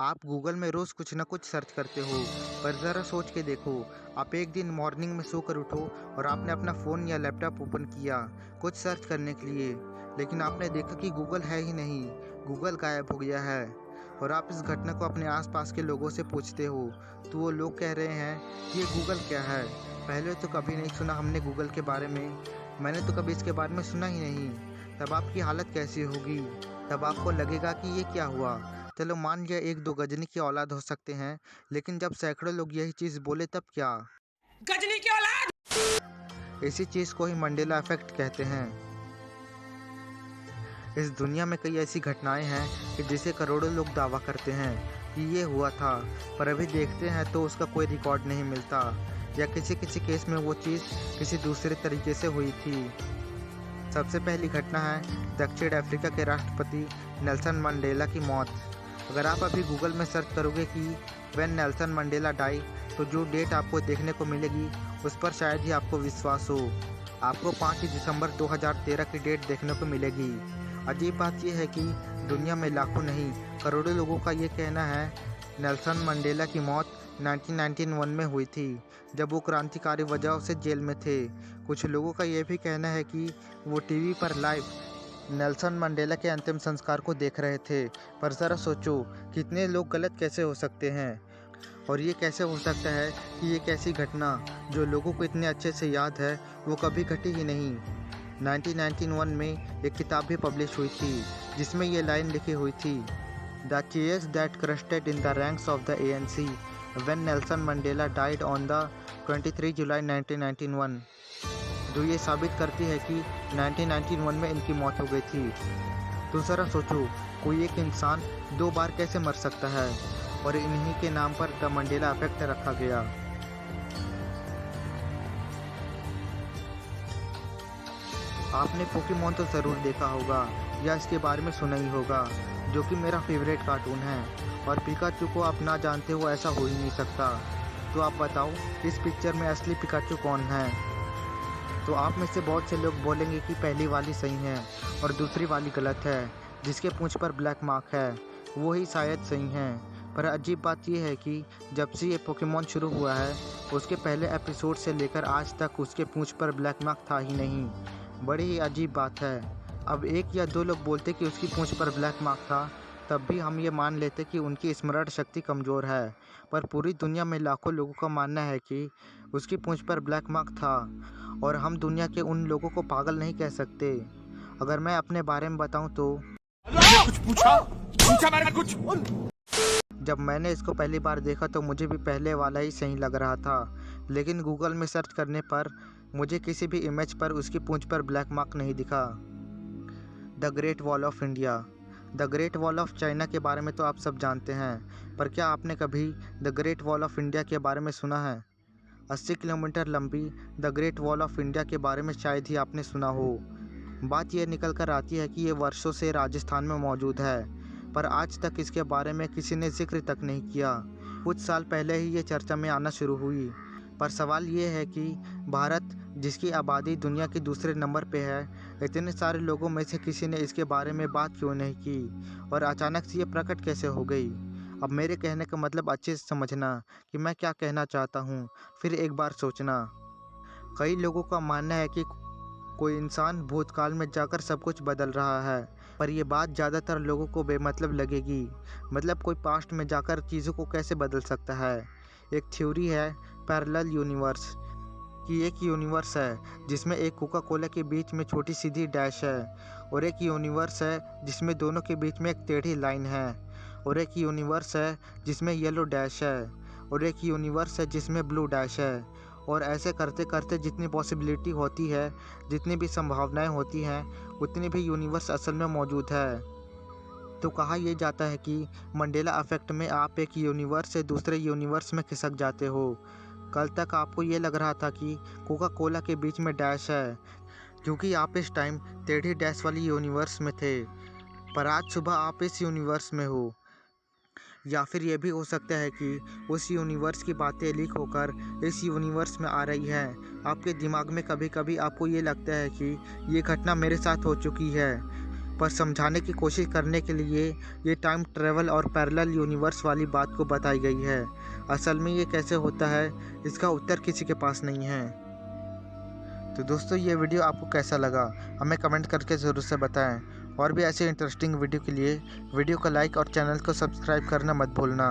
आप गूगल में रोज़ कुछ ना कुछ सर्च करते हो, पर ज़रा सोच के देखो। आप एक दिन मॉर्निंग में सोकर उठो और आपने अपना फ़ोन या लैपटॉप ओपन किया कुछ सर्च करने के लिए, लेकिन आपने देखा कि गूगल है ही नहीं। गूगल गायब हो गया है। और आप इस घटना को अपने आसपास के लोगों से पूछते हो, तो वो लोग कह रहे हैं कि ये गूगल क्या है, पहले तो कभी नहीं सुना हमने गूगल के बारे में, मैंने तो कभी इसके बारे में सुना ही नहीं। तब आपकी हालत कैसी होगी? तब आपको लगेगा कि ये क्या हुआ। चलो मान लिया एक दो गजनी की औलाद हो सकते हैं, लेकिन जब सैकड़ों लोग यही चीज़ बोले तब क्या? गजनी की औलाद। इसी चीज़ को ही मंडेला इफेक्ट कहते हैं। इस दुनिया में कई ऐसी घटनाएं हैं कि जिसे करोड़ों लोग दावा करते हैं कि ये हुआ था, पर अभी देखते हैं तो उसका कोई रिकॉर्ड नहीं मिलता, या किसी किसी केस में वो चीज़ किसी दूसरे तरीके से हुई थी। सबसे पहली घटना है दक्षिण अफ्रीका के राष्ट्रपति नेल्सन मंडेला की मौत। अगर आप अभी गूगल में सर्च करोगे कि व्हेन नेल्सन मंडेला डाई, तो जो डेट आपको देखने को मिलेगी उस पर शायद ही आपको विश्वास हो। आपको 5 दिसंबर 2013 की डेट देखने को मिलेगी। अजीब बात यह है कि दुनिया में लाखों नहीं करोड़ों लोगों का ये कहना है नेल्सन मंडेला की मौत 1991 में हुई थी, जब वो क्रांतिकारी वजहों से जेल में थे। कुछ लोगों का यह भी कहना है कि वो टीवी पर लाइव नेल्सन मंडेला के अंतिम संस्कार को देख रहे थे। पर ज़रा सोचो, कितने लोग गलत कैसे हो सकते हैं, और ये कैसे हो सकता है कि एक ऐसी घटना जो लोगों को इतने अच्छे से याद है वो कभी घटी ही नहीं। 1991 में एक किताब भी पब्लिश हुई थी जिसमें ये लाइन लिखी हुई थी, the chairs that crusted in the ranks of the ANC when Nelson Mandela died on the 23 जुलाई 1991। जो ये साबित करती है कि 1991 में इनकी मौत हो गई थी। तो ज़रा सोचो, कोई एक इंसान 2 बार कैसे मर सकता है, और इन्हीं के नाम पर द मंडेला इफेक्ट रखा गया। आपने पोकेमॉन तो ज़रूर देखा होगा या इसके बारे में सुना ही होगा, जो कि मेरा फेवरेट कार्टून है, और पिकाचू को आप ना जानते हो ऐसा हो ही नहीं सकता। तो आप बताओ, इस पिक्चर में असली पिकाचू कौन है? तो आप में से बहुत से लोग बोलेंगे कि पहली वाली सही है और दूसरी वाली गलत है, जिसके पूंछ पर ब्लैक मार्क है वो ही शायद सही है। पर अजीब बात यह है कि जब से ये पोकेमॉन शुरू हुआ है, उसके पहले एपिसोड से लेकर आज तक उसके पूंछ पर ब्लैक मार्क था ही नहीं। बड़ी ही अजीब बात है। अब एक या दो लोग बोलते कि उसकी पूंछ पर ब्लैक मार्क था, तब भी हम ये मान लेते कि उनकी स्मरण शक्ति कमज़ोर है। पर पूरी दुनिया में लाखों लोगों का मानना है कि उसकी पूंछ पर ब्लैक मार्क था, और हम दुनिया के उन लोगों को पागल नहीं कह सकते। अगर मैं अपने बारे में बताऊं तो कुछ पूछा पूछा मैंने कुछ। जब मैंने इसको पहली बार देखा तो मुझे भी पहले वाला ही सही लग रहा था, लेकिन गूगल में सर्च करने पर मुझे किसी भी इमेज पर उसकी पूंछ पर ब्लैक मार्क नहीं दिखा। The great wall of India. The great wall of China के बारे में तो आप सब जानते हैं, पर क्या आपने कभी the great wall of India के बारे में सुना है? 80 किलोमीटर लंबी the great wall of India के बारे में शायद ही आपने सुना हो। बात यह निकल कर आती है कि ये वर्षों से राजस्थान में मौजूद है, पर आज तक इसके बारे में किसी ने जिक्र तक नहीं किया। कुछ साल पहले ही ये चर्चा में आना शुरू हुई। पर सवाल ये है कि भारत, जिसकी आबादी दुनिया के दूसरे नंबर पे है, इतने सारे लोगों में से किसी ने इसके बारे में बात क्यों नहीं की, और अचानक से ये प्रकट कैसे हो गई? अब मेरे कहने का मतलब अच्छे से समझना कि मैं क्या कहना चाहता हूँ, फिर एक बार सोचना। कई लोगों का मानना है कि कोई इंसान भूतकाल में जाकर सब कुछ बदल रहा है, पर यह बात ज़्यादातर लोगों को बेमतलब लगेगी। मतलब कोई पास्ट में जाकर चीज़ों को कैसे बदल सकता है? एक थ्योरी है पैरेलल यूनिवर्स कि एक यूनिवर्स है जिसमें एक कोका कोला के बीच में छोटी सीधी डैश है, और एक यूनिवर्स है जिसमें दोनों के बीच में एक टेढ़ी लाइन है, और एक यूनिवर्स है जिसमें येलो डैश है, और एक यूनिवर्स है जिसमें ब्लू डैश है। और ऐसे करते करते जितनी पॉसिबिलिटी होती है, जितनी भी संभावनाएं होती हैं, उतनी भी यूनिवर्स असल में मौजूद है। तो कहा यह जाता है कि मंडेला इफेक्ट में आप एक यूनिवर्स से दूसरे यूनिवर्स में खिसक जाते हो। कल तक आपको ये लग रहा था कि कोका कोला के बीच में डैश है, क्योंकि आप इस टाइम टेढ़ी डैश वाली यूनिवर्स में थे, पर आज सुबह आप इस यूनिवर्स में हो। या फिर यह भी हो सकता है कि उस यूनिवर्स की बातें लीक होकर इस यूनिवर्स में आ रही है। आपके दिमाग में कभी कभी आपको ये लगता है कि ये घटना मेरे साथ हो चुकी है, पर समझाने की कोशिश करने के लिए ये टाइम ट्रैवल और पैरेलल यूनिवर्स वाली बात को बताई गई है। असल में ये कैसे होता है, इसका उत्तर किसी के पास नहीं है। तो दोस्तों, ये वीडियो आपको कैसा लगा हमें कमेंट करके ज़रूर से बताएं। और भी ऐसे इंटरेस्टिंग वीडियो के लिए वीडियो को लाइक और चैनल को सब्सक्राइब करना मत भूलना।